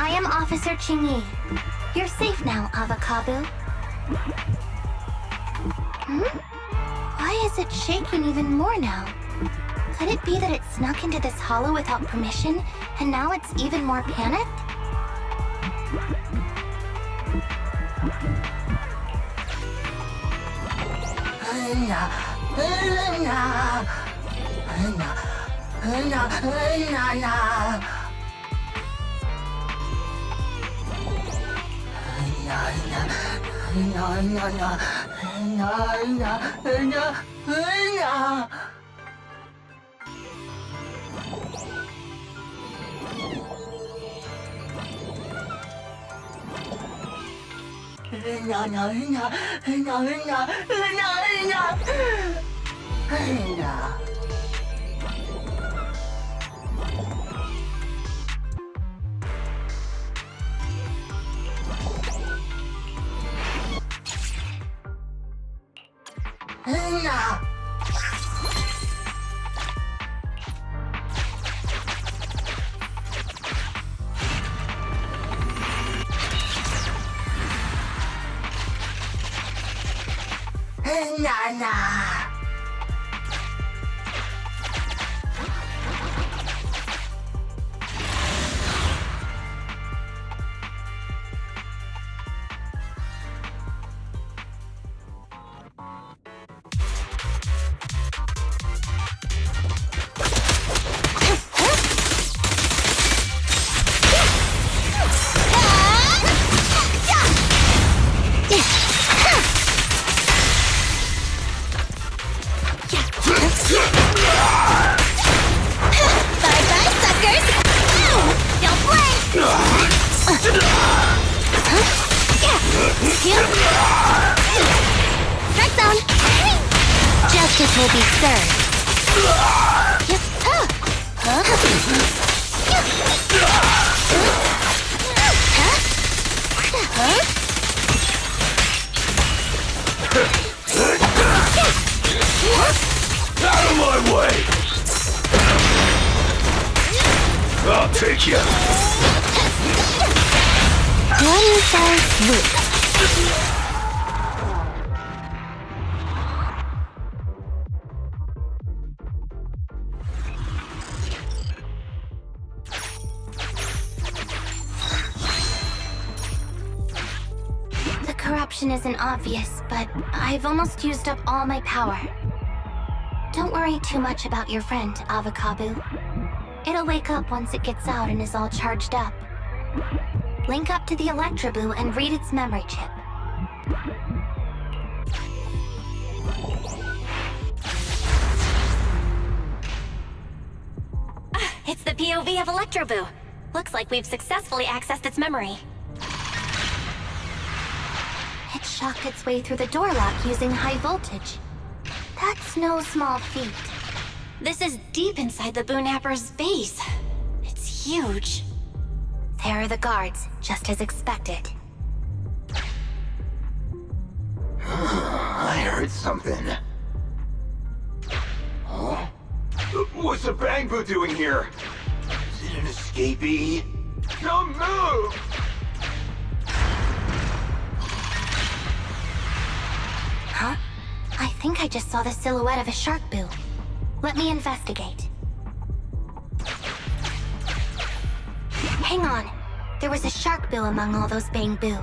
A: I am Officer Qingyi. You're safe now, Avocabo. Why is it shaking even more now? Could it be that it snuck into this hollow without permission, and now it's even more panicked?
I: Bye-bye, suckers! Don't play! Strike zone! Justice will be served.
J: Out of my way! I'll take you!
I: One fell swoop.
A: The corruption isn't obvious, but I've almost used up all my power. Don't worry too much about your friend, Avocado. It'll wake up once it gets out and is all charged up. Link up to the Electroboo and read its memory chip.
B: It's the POV of Electroboo. Looks like we've successfully accessed its memory.
A: It shocked its way through the door lock using high voltage. That's no small feat.
B: This is deep inside the Boonapper's base. It's huge.
A: There are the guards, just as expected.
J: I heard something. Huh? What's the Bangboo doing here? Is it an escapee? Don't move!
A: Huh? I think I just saw the silhouette of a shark boo. Let me investigate. Hang on. There was a shark boo among all those Bangboo.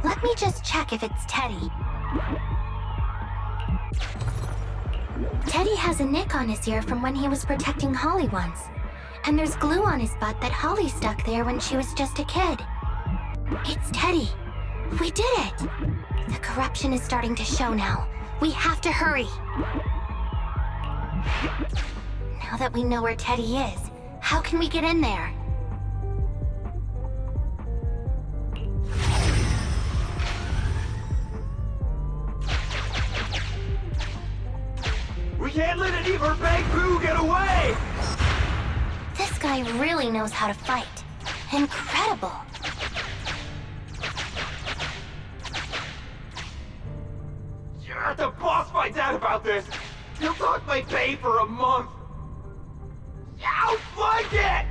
A: Let me just check if it's Teddy. Teddy has a nick on his ear from when he was protecting Holly once. And there's glue on his butt that Holly stuck there when she was just a kid. It's Teddy. We did it! The corruption is starting to show now. We have to hurry. Now that we know where Teddy is, how can we get in there?
J: We can't let any of our Bangboo get away!
A: This guy really knows how to fight. Incredible.
J: If the boss finds out about this, he'll talk my pay for a month. I'll like it!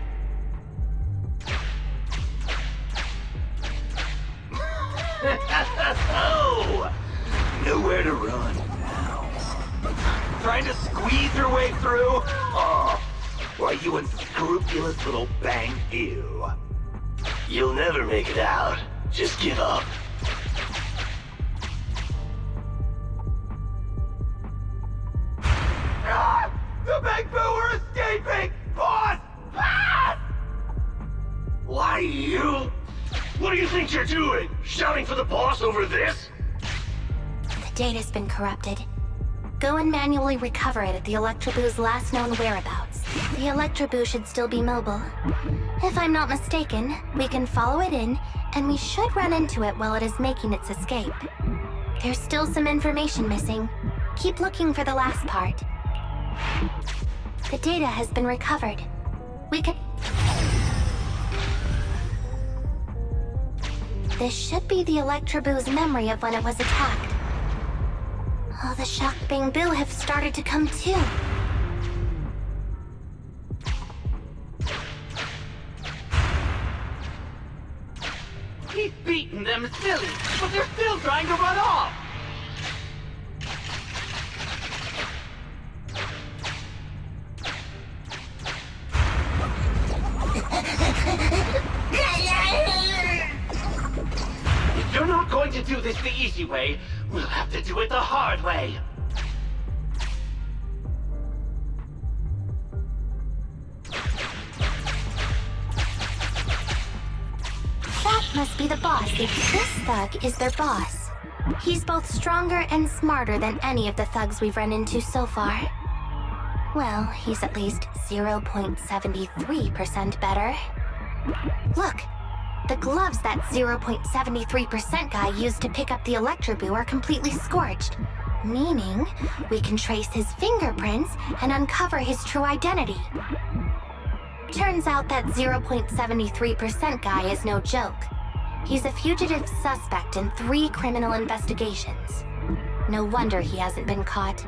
J: Oh, nowhere to run now. Trying to squeeze your way through? Oh, why, you unscrupulous little Bangboo. You'll never make it out. Just give up. Ah! The Bangboo are escaping! Boss! Ah! Why, you... What do you think you're doing? Shouting for the boss over this?
A: The data's been corrupted. Go and manually recover it at the Electroboo's last known whereabouts. The Electroboo should still be mobile. If I'm not mistaken, we can follow it in, and we should run into it while it is making its escape. There's still some information missing. Keep looking for the last part. The data has been recovered. We can... This should be the Electroboo's memory of when it was attacked. All the shocked Bangboo have started to come too.
J: He's beaten them silly, but they're still trying to run off! the easy way, we'll have to do it the hard way.
A: That must be the boss if this thug is their boss. He's both stronger and smarter than any of the thugs we've run into so far. Well, he's at least 0.73% better. Look, the gloves that 0.73% guy used to pick up the Electroboo are completely scorched, meaning we can trace his fingerprints and uncover his true identity. Turns out that 0.73% guy is no joke. He's a fugitive suspect in 3 criminal investigations. No wonder he hasn't been caught.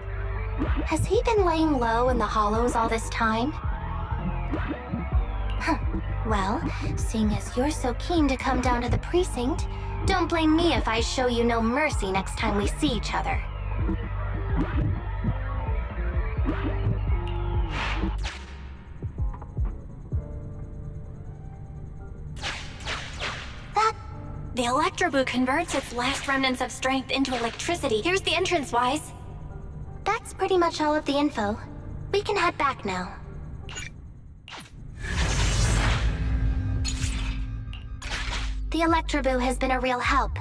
A: Has he been laying low in the hollows all this time? Huh. Well, seeing as you're so keen to come down to the precinct, don't blame me if I show you no mercy next time we see each other.
B: The Electroboo converts its last remnants of strength into electricity. Here's the entrance, Wise.
A: That's pretty much all of the info. We can head back now. The Electroboo has been a real help.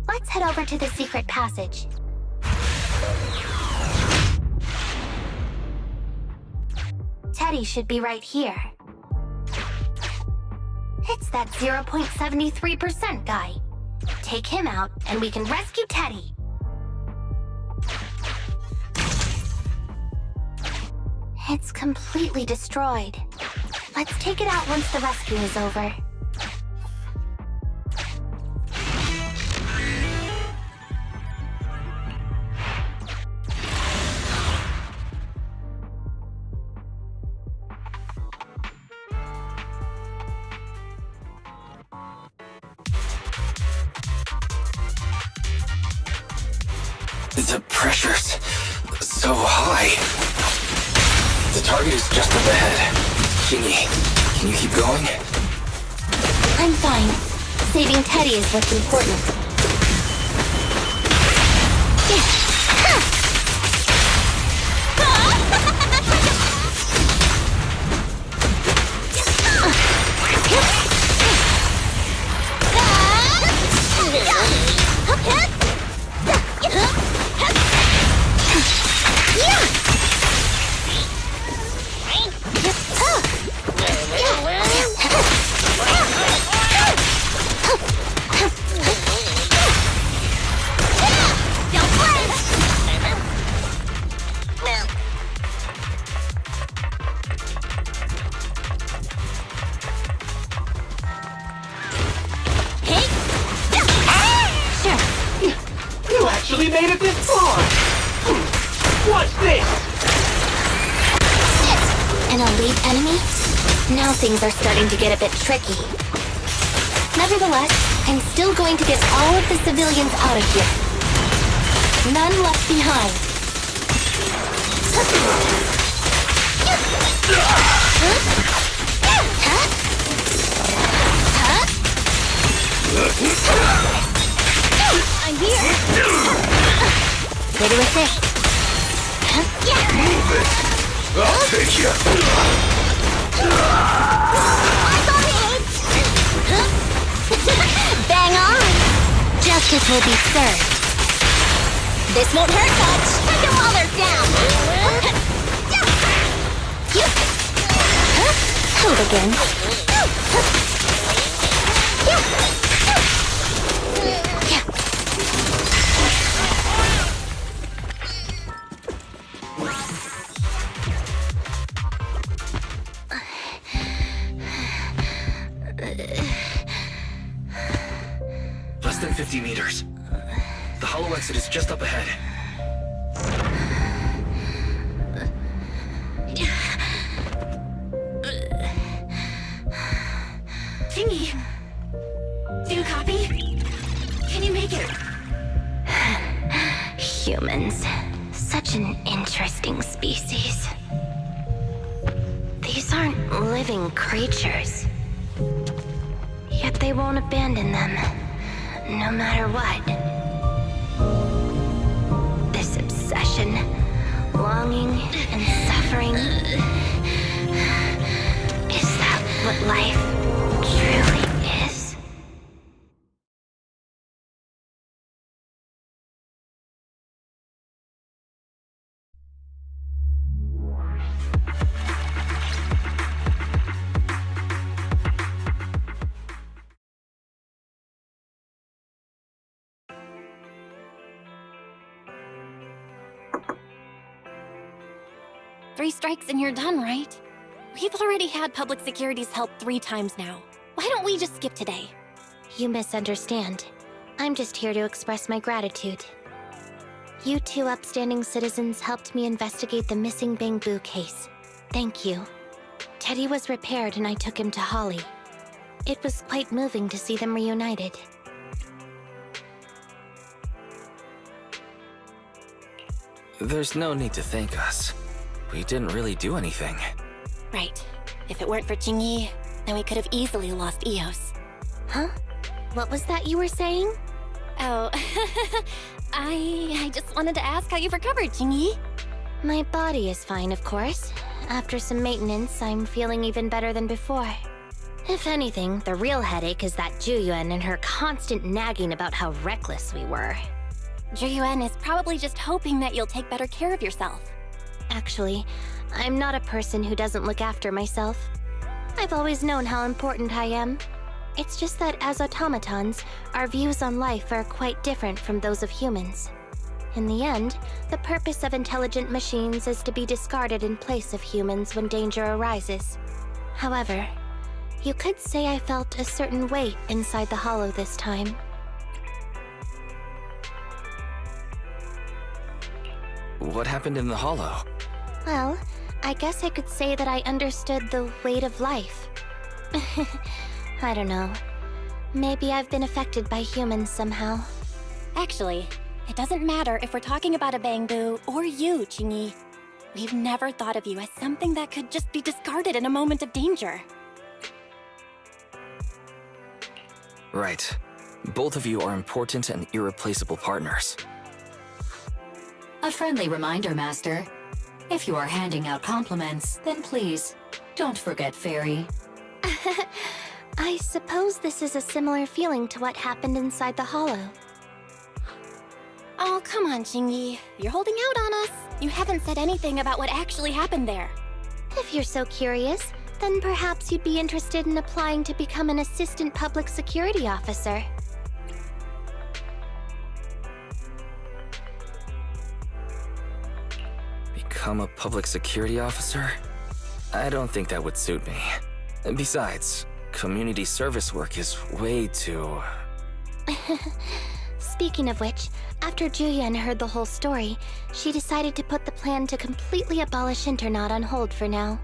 A: Let's head over to the secret passage. Teddy should be right here. It's that 0.73% guy. Take him out, and we can rescue Teddy. It's completely destroyed. Let's take it out once the rescue is over.
D: The pressure's so high. The target is just up ahead. Qingyi, can you keep going?
A: I'm fine. Saving Teddy is what's important.
J: You actually made it this far! What's this?
A: An elite enemy? Now things are starting to get a bit tricky. Nevertheless, I'm still going to get all of the civilians out of here. None left behind.
I: I'm here!
A: Ready with this?
J: Move it! I'll take you!
I: Bang on!
A: Justice will be served.
I: This won't hurt much! Take them while they're down!
A: Hold again.
D: Less than 50 meters. The hollow exit is just up ahead.
B: Qingyi! Do you copy? Can you make it?
A: Humans. Such an interesting species. These aren't living creatures. Yet they won't abandon them, no matter what. longing and suffering. Is that what life truly is?
B: Three strikes and you're done, right? We've already had public security's help 3 times now. Why don't we just skip today?
A: You misunderstand. I'm just here to express my gratitude. You 2 upstanding citizens helped me investigate the missing Bangboo case. Thank you. Teddy was repaired and I took him to Holly. It was quite moving to see them reunited.
D: There's no need to thank us. We didn't really do anything.
B: Right. If it weren't for Qingyi, then we could have easily lost Eos.
A: Huh? What was that you were saying?
B: Oh, I just wanted to ask how you've recovered, Qingyi.
A: My body is fine, of course. After some maintenance, I'm feeling even better than before. If anything, the real headache is that Juyuan and her constant nagging about how reckless we were.
B: Juyuan is probably just hoping that you'll take better care of yourself.
A: Actually, I'm not a person who doesn't look after myself. I've always known how important I am. It's just that as automatons, our views on life are quite different from those of humans. In the end, the purpose of intelligent machines is to be discarded in place of humans when danger arises. However, you could say I felt a certain weight inside the hollow this time.
D: What happened in the hollow?
A: Well, I guess I could say that I understood the weight of life. I don't know. Maybe I've been affected by humans somehow.
B: Actually, it doesn't matter if we're talking about a Bangboo or you, Qingyi. We've never thought of you as something that could just be discarded in a moment of danger.
D: Right. Both of you are important and irreplaceable partners.
E: A friendly reminder, Master. If you are handing out compliments, then please, don't forget Fairy.
A: I suppose this is a similar feeling to what happened inside the hollow.
B: Oh, come on, Qingyi. You're holding out on us. You haven't said anything about what actually happened there.
A: If you're so curious, then perhaps you'd be interested in applying to become an assistant public security officer.
D: Become a public security officer? I don't think that would suit me. Besides, community service work is way too...
A: Speaking of which, after Juyuan heard the whole story, she decided to put the plan to completely abolish Internaut on hold for now.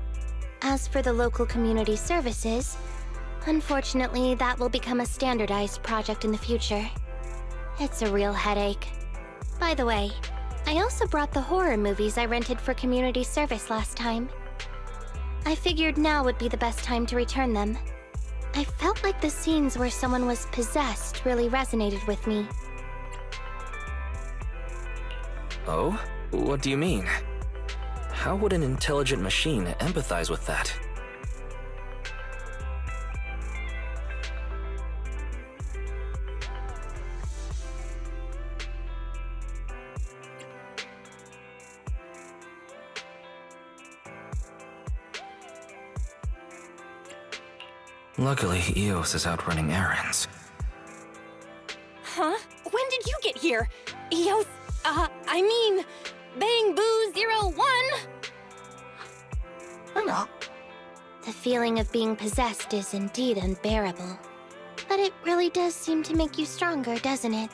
A: As for the local community services, unfortunately that will become a standardized project in the future. It's a real headache. By the way, I also brought the horror movies I rented for community service last time. I figured now would be the best time to return them. I felt like the scenes where someone was possessed really resonated with me.
D: Oh? What do you mean? How would an intelligent machine empathize with that? Luckily, Eos is out running errands.
B: Huh? When did you get here? Eos, I mean, Bangboo 01!
A: The feeling of being possessed is indeed unbearable. But it really does seem to make you stronger, doesn't it?